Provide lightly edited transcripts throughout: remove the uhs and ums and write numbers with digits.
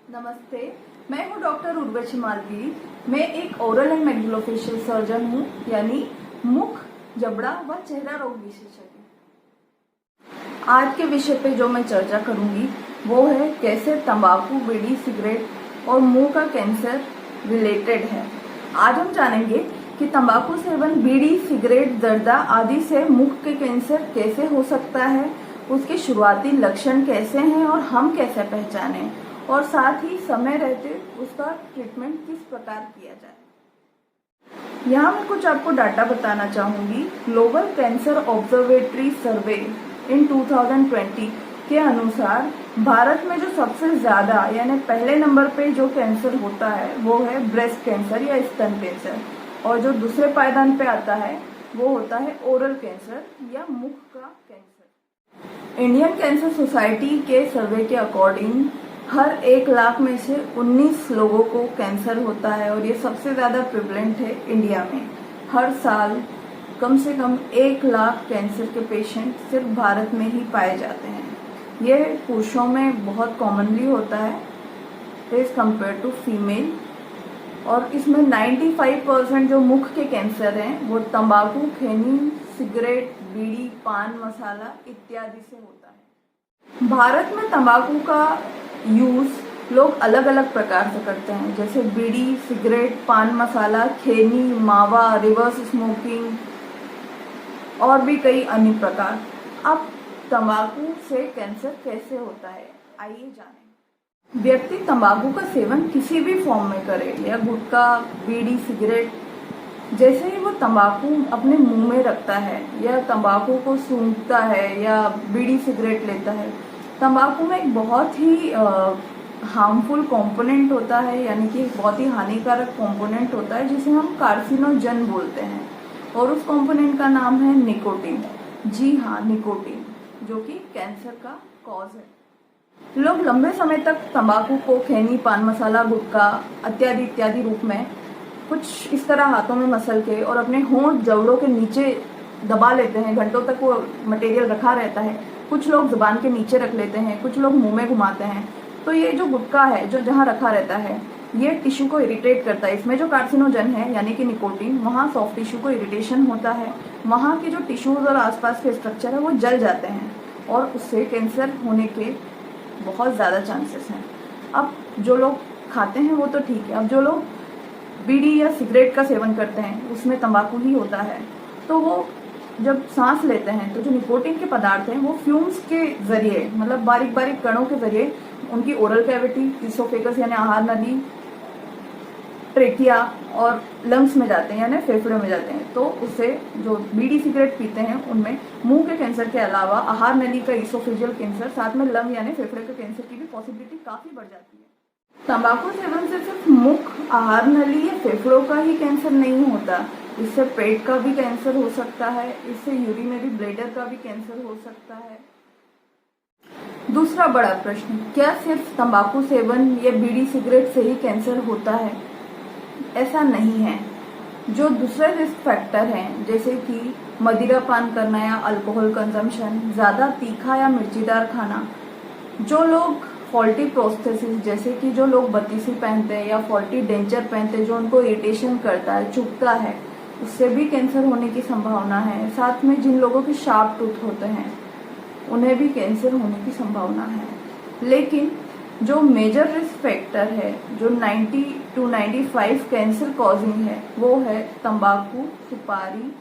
नमस्ते, मैं हूं डॉक्टर उर्वशी मालवीय। मैं एक ओरल एंड मैक्सिलोफेशियल सर्जन हूं, यानी मुख, जबड़ा व चेहरा रोग विशेषज्ञ। आज के विषय पे जो मैं चर्चा करूंगी वो है कैसे तंबाकू, बीड़ी, सिगरेट और मुंह का कैंसर रिलेटेड है। आज हम जानेंगे कि तंबाकू सेवन, बीड़ी, सिगरेट, जर्दा आदि से मुख के कैंसर कैसे हो सकता है, उसके शुरुआती लक्षण कैसे हैं और हम कैसे पहचानें, और साथ ही समय रहते उसका ट्रीटमेंट किस प्रकार किया जाए। यहाँ मैं कुछ आपको डाटा बताना चाहूंगी। ग्लोबल कैंसर ऑब्जर्वेटरी सर्वे इन 2020 के अनुसार भारत में जो सबसे ज्यादा यानी पहले नंबर पे जो कैंसर होता है वो है ब्रेस्ट कैंसर या स्तन कैंसर, और जो दूसरे पायदान पे आता है वो होता है ओरल कैंसर या मुख का कैंसर। इंडियन कैंसर सोसाइटी के सर्वे के अकॉर्डिंग हर 1 लाख में से 19 लोगों को कैंसर होता है, और ये सबसे ज्यादा प्रिवलेंट है इंडिया में। हर साल कम से कम 1 लाख कैंसर के पेशेंट सिर्फ भारत में ही पाए जाते हैं। ये पुरुषों में बहुत कॉमनली होता है एज कम्पेयर टू फीमेल, और इसमें 95% जो मुख के कैंसर हैं वो तंबाकू, खैनी, सिगरेट, बीड़ी, पान मसाला इत्यादि से होता है। भारत में तंबाकू का यूज लोग अलग अलग प्रकार से करते हैं, जैसे बीड़ी, सिगरेट, पान मसाला, खैनी, मावा, रिवर्स स्मोकिंग और भी कई अन्य प्रकार। अब तंबाकू से कैंसर कैसे होता है, आइए जानें। व्यक्ति तंबाकू का सेवन किसी भी फॉर्म में करे, या गुटखा, बीड़ी, सिगरेट, जैसे ही वो तंबाकू अपने मुंह में रखता है या तंबाकू को सूंघता है या बीड़ी सिगरेट लेता है, तंबाकू में एक बहुत ही हार्मफुल कंपोनेंट होता है, यानी कि एक बहुत ही हानिकारक कंपोनेंट होता है जिसे हम कार्सिनोजन बोलते हैं, और उस कंपोनेंट का नाम है निकोटीन। जी हाँ, निकोटीन, जो कि कैंसर का कॉज है। लोग लंबे समय तक तंबाकू को खैनी, पान मसाला, गुटखा इत्यादि रूप में कुछ इस तरह हाथों में मसल के और अपने होंठ जबड़ों के नीचे दबा लेते हैं। घंटों तक वो मटेरियल रखा रहता है। कुछ लोग जुबान के नीचे रख लेते हैं, कुछ लोग मुंह में घुमाते हैं। तो ये जो गुटखा है, जो जहाँ रखा रहता है, ये टिश्यू को इरिटेट करता है। इसमें जो कार्सिनोजन है यानी कि निकोटीन, वहाँ सॉफ्ट टिश्यू को इरिटेशन होता है। वहाँ के जो टिश्यूज और आसपास के स्ट्रक्चर है वो जल जाते हैं, और उससे कैंसर होने के बहुत ज़्यादा चांसेस हैं। अब जो लोग खाते हैं वो तो ठीक है, अब जो लोग बीड़ी या सिगरेट का सेवन करते हैं उसमें तंबाकू ही होता है, तो वो जब सांस लेते हैं तो जो निकोटीन के पदार्थ हैं वो फ्यूम्स के जरिए, मतलब बारीक बारीक कणों के जरिए उनकी ओरल कैविटी, इसोफेगस यानी आहार नली, ट्रेकिया और लंग्स में जाते हैं यानी फेफड़े में जाते हैं। तो उससे जो बीड़ी सिगरेट पीते हैं उनमें मुंह के कैंसर के अलावा आहार नली का, इसोफेजियल कैंसर, साथ में लंग यानी फेफड़े के कैंसर की भी पॉसिबिलिटी काफी बढ़ जाती है। तंबाकू सेवन से सिर्फ मुख, आहार नली या फेफड़ों का ही कैंसर नहीं होता, इससे पेट का भी कैंसर हो सकता है, इससे यूरिनरी ब्लैडर का भी कैंसर हो सकता है। दूसरा बड़ा प्रश्न, क्या सिर्फ तंबाकू सेवन या बीड़ी सिगरेट से ही कैंसर होता है? ऐसा नहीं है। जो दूसरे रिस्क फैक्टर हैं, जैसे कि मदिरा पान करना या अल्कोहल कंजम्पशन, ज्यादा तीखा या मिर्चीदार खाना, जो लोग फॉल्टी प्रोस्थेसिस, जैसे कि जो लोग बत्तीसी पहनते हैं या फॉल्टी डेंचर पहनते हैं जो उनको इरिटेशन करता है, चुभता है, उससे भी कैंसर होने की संभावना है। साथ में जिन लोगों के शार्प टूथ होते हैं उन्हें भी कैंसर होने की संभावना है। लेकिन जो मेजर रिस्क फैक्टर है, जो 90 to 95 कैंसर कॉजिंग है, वो है तंबाकू, सुपारी,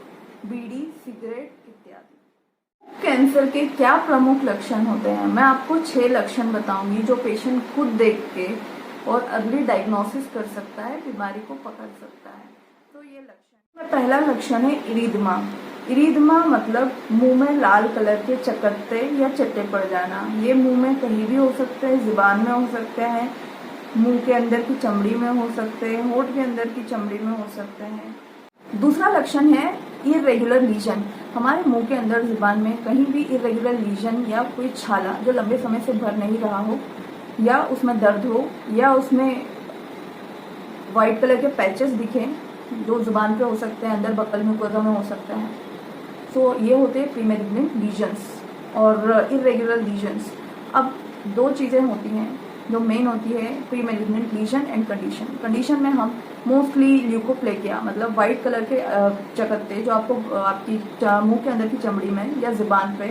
बीड़ी, सिगरेट इत्यादि। कैंसर के क्या प्रमुख लक्षण होते हैं? मैं आपको 6 लक्षण बताऊंगी जो पेशेंट खुद देख के और अर्ली डायग्नोसिस कर सकता है, बीमारी को पकड़ सकता है। तो ये लक्षण, पहला लक्षण है इरिदमा। इरिदमा मतलब मुंह में लाल कलर के चकत्ते या चट्टे पड़ जाना। ये मुंह में कहीं भी हो सकते हैं, जुबान में हो सकते हैं, मुंह के अंदर की चमड़ी में हो सकते हैं, होंठ के अंदर की चमड़ी में हो सकते हैं। दूसरा लक्षण है इरेगुलर लीजन। हमारे मुंह के अंदर, जुबान में कहीं भी इरेगुलर लीजन या कोई छाला जो लंबे समय से भर नहीं रहा हो, या उसमें दर्द हो, या उसमें व्हाइट कलर के पैचेस दिखें जो जुबान पे हो सकते हैं, अंदर बक्कल म्यूकोसा में हो सकता है। तो ये होते हैं प्रीमेलिग्नेंट लीजन्स और इरेगुलर लीजन्स। अब 2 चीज़ें होती हैं, जो मेन होती है pre malignant lesion and condition में हम मोस्टली ल्यूकोप्लेकिया मतलब वाइट कलर के चकत्ते जो आपको आपकी मुंह के अंदर की चमड़ी में या ज़ुबान पे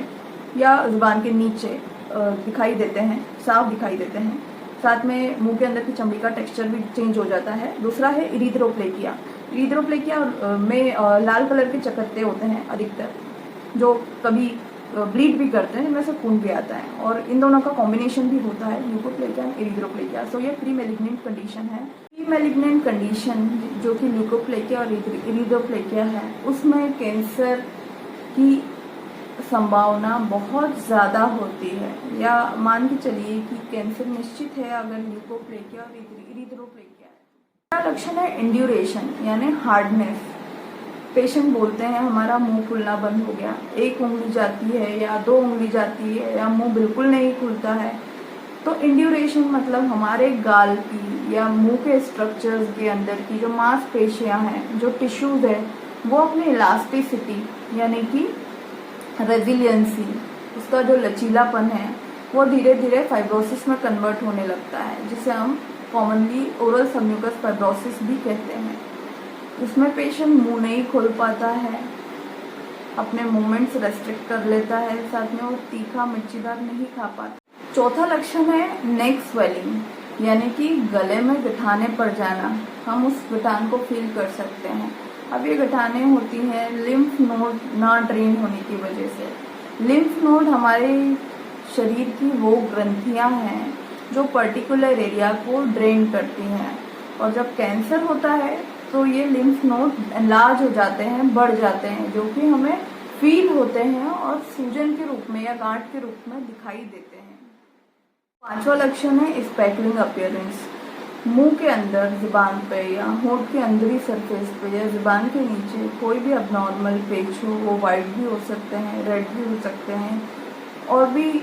या ज़ुबान के नीचे दिखाई देते हैं, साफ दिखाई देते हैं। साथ में मुंह के अंदर की चमड़ी का टेक्सचर भी चेंज हो जाता है। दूसरा है इरिथ्रोप्लेकिया में लाल कलर के चकत्ते होते हैं अधिकतर, जो कभी ब्लीड भी करते हैं, इनमें से खून भी आता है, और इन दोनों का कॉम्बिनेशन भी होता है ल्यूकोप्लेकिया एंड इरिथ्रोप्लेकिया। सो ये प्री मैलिग्नेंट कंडीशन है। प्री मैलिग्नेंट कंडीशन जो कि ल्यूकोप्लेकिया और इरिथ्रोप्लेकिया है, उसमें कैंसर की संभावना बहुत ज़्यादा होती है, या मान के चलिए कि कैंसर निश्चित है अगर ल्यूकोप्लेकिया और इरिथ्रोप्लेकिया है। दूसरा लक्षण है इंड्यूरेशन यानी हार्डनेस। पेशेंट बोलते हैं हमारा मुंह खुलना बंद हो गया, एक उंगली जाती है या 2 उंगली जाती है या मुंह बिल्कुल नहीं खुलता है। तो इंड्यूरेशन मतलब हमारे गाल की या मुंह के स्ट्रक्चर्स के अंदर की जो मांसपेशियां हैं, जो टिश्यूज है, वो अपनी इलास्टिसिटी यानी कि रेजिलियंसी, उसका जो लचीलापन है, वो धीरे धीरे फाइब्रोसिस में कन्वर्ट होने लगता है, जिसे हम कॉमनली ओरल सबम्यूकस फाइब्रोसिस भी कहते हैं। इसमें पेशेंट मुंह नहीं खोल पाता है, अपने मूवमेंट्स रेस्ट्रिक्ट कर लेता है, साथ में वो तीखा मिर्चीदार नहीं खा पाता। चौथा लक्षण है नेक स्वेलिंग यानी कि गले में गठाने पड़ जाना। हम उस गठान को फील कर सकते हैं। अब ये गठाने होती हैं लिम्फ नोड ना ड्रेन होने की वजह से। लिम्फ नोड हमारे शरीर की वो ग्रंथियां हैं जो पर्टिकुलर एरिया को ड्रेन करती हैं, और जब कैंसर होता है तो ये लिम्फ नोड एनलार्ज हो जाते हैं, बढ़ जाते हैं, जो कि हमें फील होते हैं और सूजन के रूप में या गांठ के रूप में दिखाई देते हैं। पांचवा लक्षण है स्पैकलिंग अपीयरेंस। मुंह के अंदर, जुबान पे या होंठ के अंदरी सरफेस पे या जुबान के नीचे कोई भी अबनॉर्मल पेच हो, वो वाइट भी हो सकते हैं, रेड भी हो सकते हैं, और भी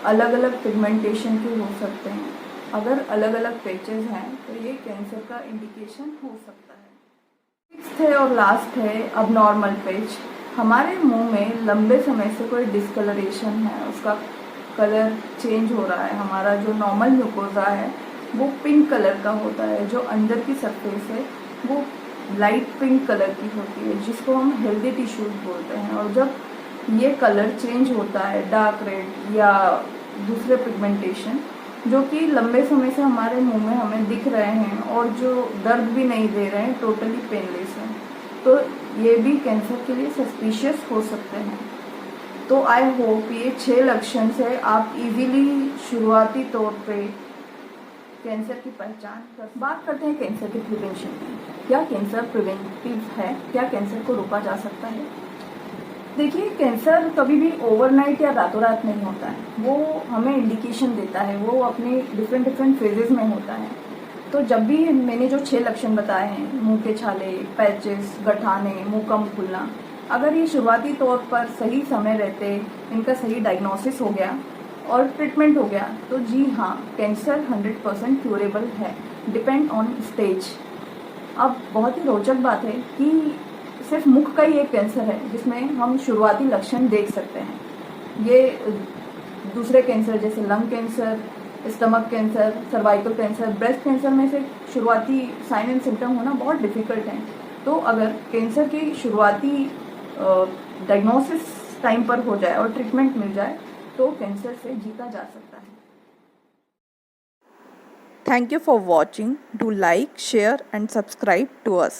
अलग अलग पिगमेंटेशन के हो सकते हैं। अगर अलग अलग पेचेस हैं तो ये कैंसर का इंडिकेशन हो सकता है। सिक्स्थ है और लास्ट है अबनॉर्मल पेच। हमारे मुंह में लंबे समय से कोई डिस्कलरेशन है, उसका कलर चेंज हो रहा है। हमारा जो नॉर्मल म्यूकोजा है वो पिंक कलर का होता है, जो अंदर की सरफेस है वो लाइट पिंक कलर की होती है, जिसको हम हेल्दी टिश्यूज बोलते हैं। और जब ये कलर चेंज होता है, डार्क रेड या दूसरे पिगमेंटेशन जो कि लंबे समय से हमारे मुंह में हमें दिख रहे हैं और जो दर्द भी नहीं दे रहे हैं, टोटली पेनलेस हैं, तो ये भी कैंसर के लिए सस्पिशियस हो सकते हैं। तो आई होप ये 6 लक्षण से आप इजीली शुरुआती तौर पे कैंसर की पहचान कर। बात करते हैं कैंसर के प्रिवेंशन की। क्या कैंसर प्रिवेंटिव है? क्या कैंसर को रोका जा सकता है? देखिए, कैंसर कभी भी ओवरनाइट या रातों रात नहीं होता है, वो हमें इंडिकेशन देता है, वो अपने डिफरेंट फेजेस में होता है। तो जब भी मैंने जो 6 लक्षण बताए हैं, मुंह के छाले, पैचेस, गठाने, मुंह कम खुलना, अगर ये शुरुआती तौर पर सही समय रहते इनका सही डायग्नोसिस हो गया और ट्रीटमेंट हो गया, तो जी हाँ, कैंसर 100% क्यूरेबल है, डिपेंड ऑन स्टेज। अब बहुत ही रोचक बात है कि सिर्फ मुख का ही एक कैंसर है जिसमें हम शुरुआती लक्षण देख सकते हैं। ये दूसरे कैंसर जैसे lung cancer, stomach cancer, cervical cancer, breast cancer में से शुरुआती साइन एंड सिम्टम होना बहुत डिफिकल्ट है। तो अगर कैंसर की शुरुआती डायग्नोसिस टाइम पर हो जाए और ट्रीटमेंट मिल जाए तो कैंसर से जीता जा सकता है। Thank you for watching. Do like, share and subscribe to us.